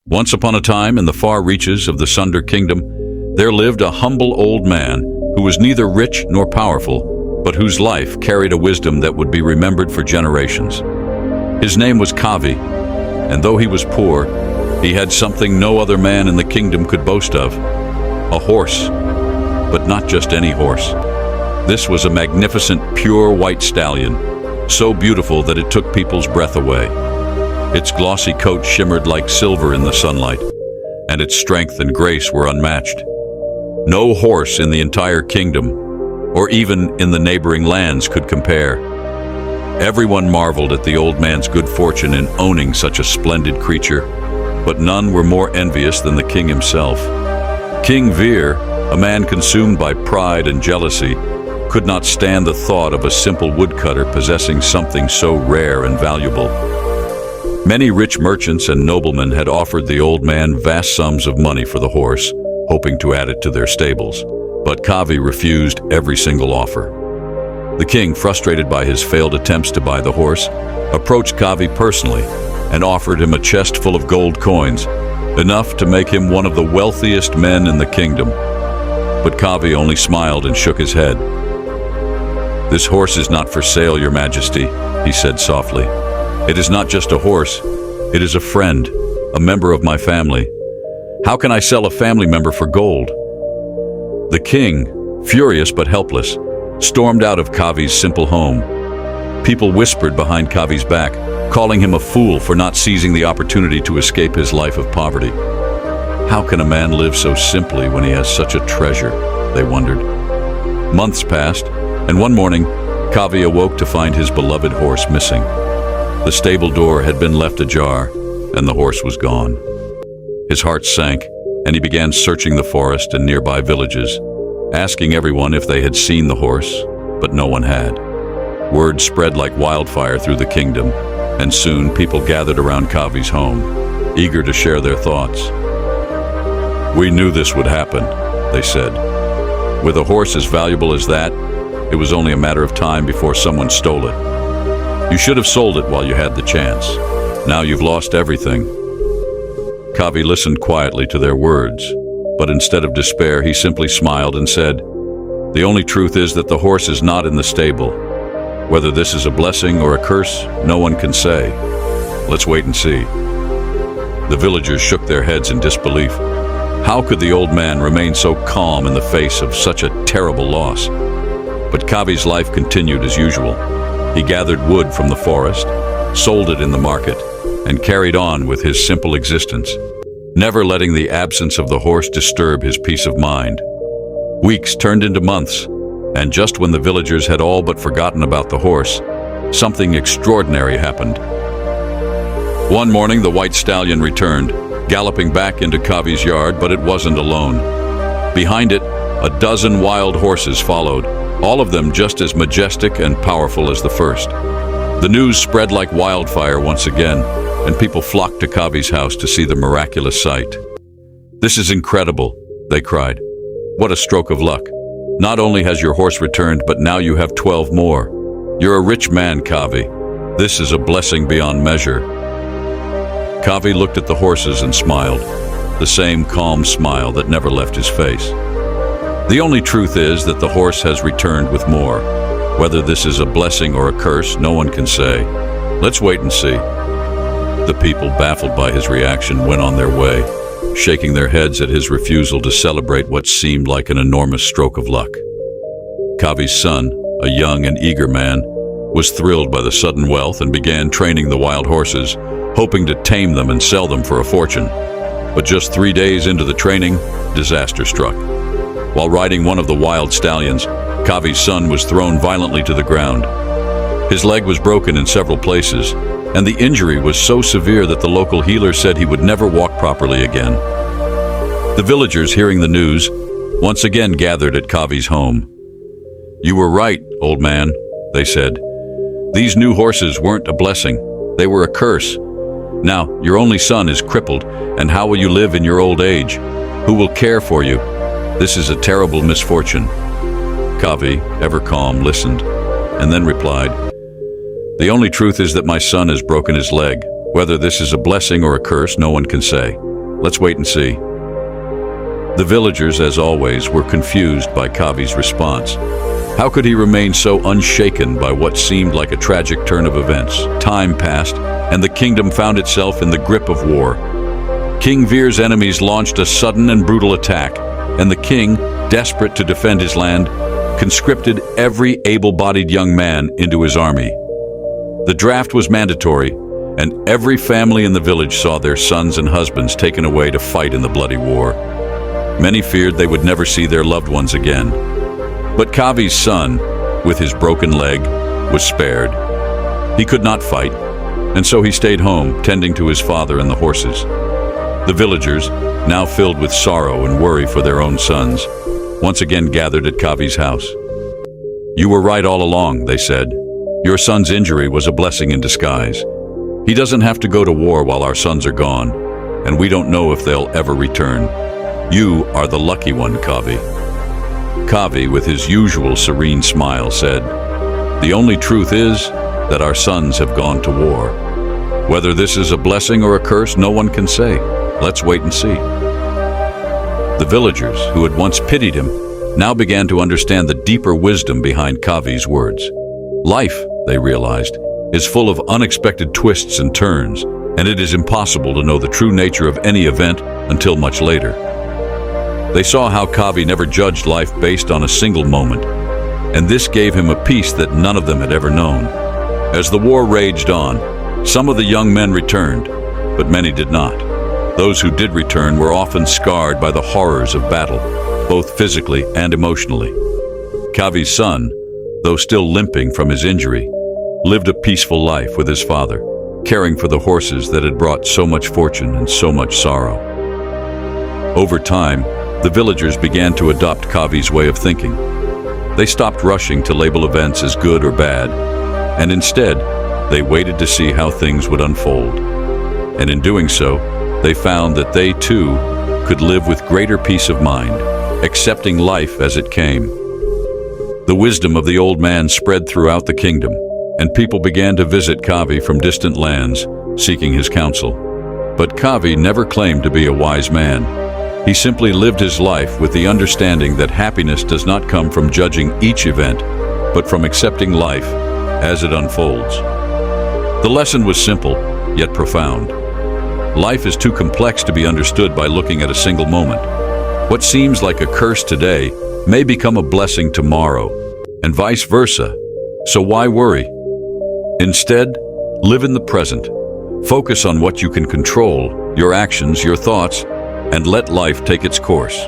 Once upon a time, in the far reaches of the Sunder Kingdom, there lived a humble old man who was neither rich nor powerful, but whose life carried a wisdom that would be remembered for generations. His name was Kavi, and though he was poor, he had something no other man in the kingdom could boast of: a horse. But not just any horse. This was a magnificent, pure white stallion, so beautiful that it took people's breath away. Its glossy coat shimmered like silver in the sunlight, and its strength and grace were unmatched. No horse in the entire kingdom, or even in the neighboring lands, could compare. Everyone marveled at the old man's good fortune in owning such a splendid creature, but none were more envious than the king himself. King Veer, a man consumed by pride and jealousy, could not stand the thought of a simple woodcutter possessing something so rare and valuable. Many rich merchants and noblemen had offered the old man vast sums of money for the horse, hoping to add it to their stables, but Kavi refused every single offer. The king, frustrated by his failed attempts to buy the horse, approached Kavi personally and offered him a chest full of gold coins, enough to make him one of the wealthiest men in the kingdom. But Kavi only smiled and shook his head. "This horse is not for sale, Your Majesty," he said softly. "It is not just a horse, it is a friend, a member of my family. How can I sell a family member for gold?" The king, furious but helpless, stormed out of Kavi's simple home. People whispered behind Kavi's back, calling him a fool for not seizing the opportunity to escape his life of poverty. How can a man live so simply when he has such a treasure? They wondered. Months passed, and one morning, Kavi awoke to find his beloved horse missing. The stable door had been left ajar, and the horse was gone. His heart sank, and he began searching the forest and nearby villages, asking everyone if they had seen the horse, but no one had. Word spread like wildfire through the kingdom, and soon people gathered around Kavi's home, eager to share their thoughts. "We knew this would happen," they said. "With a horse as valuable as that, it was only a matter of time before someone stole it. You should have sold it while you had the chance. Now you've lost everything." Kavi listened quietly to their words, but instead of despair, he simply smiled and said, "The only truth is that the horse is not in the stable. Whether this is a blessing or a curse, no one can say. Let's wait and see." The villagers shook their heads in disbelief. How could the old man remain so calm in the face of such a terrible loss? But Kavi's life continued as usual. He gathered wood from the forest, sold it in the market, and carried on with his simple existence, never letting the absence of the horse disturb his peace of mind. Weeks turned into months, and just when the villagers had all but forgotten about the horse, something extraordinary happened. One morning, the white stallion returned, galloping back into Kavi's yard, but it wasn't alone. Behind it, a dozen wild horses followed, all of them just as majestic and powerful as the first. The news spread like wildfire once again, and people flocked to Kavi's house to see the miraculous sight. "This is incredible," they cried. "What a stroke of luck. Not only has your horse returned, but now you have 12 more. You're a rich man, Kavi. This is a blessing beyond measure." Kavi looked at the horses and smiled, the same calm smile that never left his face. "The only truth is that the horse has returned with more. Whether this is a blessing or a curse, no one can say. Let's wait and see." The people, baffled by his reaction, went on their way, shaking their heads at his refusal to celebrate what seemed like an enormous stroke of luck. Kavi's son, a young and eager man, was thrilled by the sudden wealth and began training the wild horses, hoping to tame them and sell them for a fortune. But just 3 days into the training, disaster struck. While riding one of the wild stallions, Kavi's son was thrown violently to the ground. His leg was broken in several places, and the injury was so severe that the local healer said he would never walk properly again. The villagers, hearing the news, once again gathered at Kavi's home. "You were right, old man," they said. "These new horses weren't a blessing, they were a curse. Now, your only son is crippled, and how will you live in your old age? Who will care for you? This is a terrible misfortune." Kavi, ever calm, listened, and then replied, "The only truth is that my son has broken his leg. Whether this is a blessing or a curse, no one can say. Let's wait and see. The villagers, as always, were confused by Kavi's response. How could he remain so unshaken by what seemed like a tragic turn of events? Time passed, and the kingdom found itself in the grip of war. King Vir's enemies launched a sudden and brutal attack, and the king, desperate to defend his land, conscripted every able-bodied young man into his army. The draft was mandatory, and every family in the village saw their sons and husbands taken away to fight in the bloody war. Many feared they would never see their loved ones again. But Kavi's son, with his broken leg, was spared. He could not fight, and so he stayed home, tending to his father and the horses. The villagers, now filled with sorrow and worry for their own sons, once again gathered at Kavi's house. "You were right all along," they said. "Your son's injury was a blessing in disguise. He doesn't have to go to war while our sons are gone, and we don't know if they'll ever return. You are the lucky one, Kavi." Kavi, with his usual serene smile, said, "The only truth is that our sons have gone to war. Whether this is a blessing or a curse, no one can say. Let's wait and see." The villagers, who had once pitied him, now began to understand the deeper wisdom behind Kavi's words. Life, they realized, is full of unexpected twists and turns, and it is impossible to know the true nature of any event until much later. They saw how Kavi never judged life based on a single moment, and this gave him a peace that none of them had ever known. As the war raged on, some of the young men returned, but many did not. Those who did return were often scarred by the horrors of battle, both physically and emotionally. Kavi's son, though still limping from his injury, lived a peaceful life with his father, caring for the horses that had brought so much fortune and so much sorrow. Over time, the villagers began to adopt Kavi's way of thinking. They stopped rushing to label events as good or bad, and instead, they waited to see how things would unfold. And in doing so, they found that they, too, could live with greater peace of mind, accepting life as it came. The wisdom of the old man spread throughout the kingdom, and people began to visit Kavi from distant lands, seeking his counsel. But Kavi never claimed to be a wise man. He simply lived his life with the understanding that happiness does not come from judging each event, but from accepting life as it unfolds. The lesson was simple, yet profound. Life is too complex to be understood by looking at a single moment. What seems like a curse today may become a blessing tomorrow, and vice versa. So why worry? Instead, live in the present. Focus on what you can control, your actions, your thoughts, and let life take its course.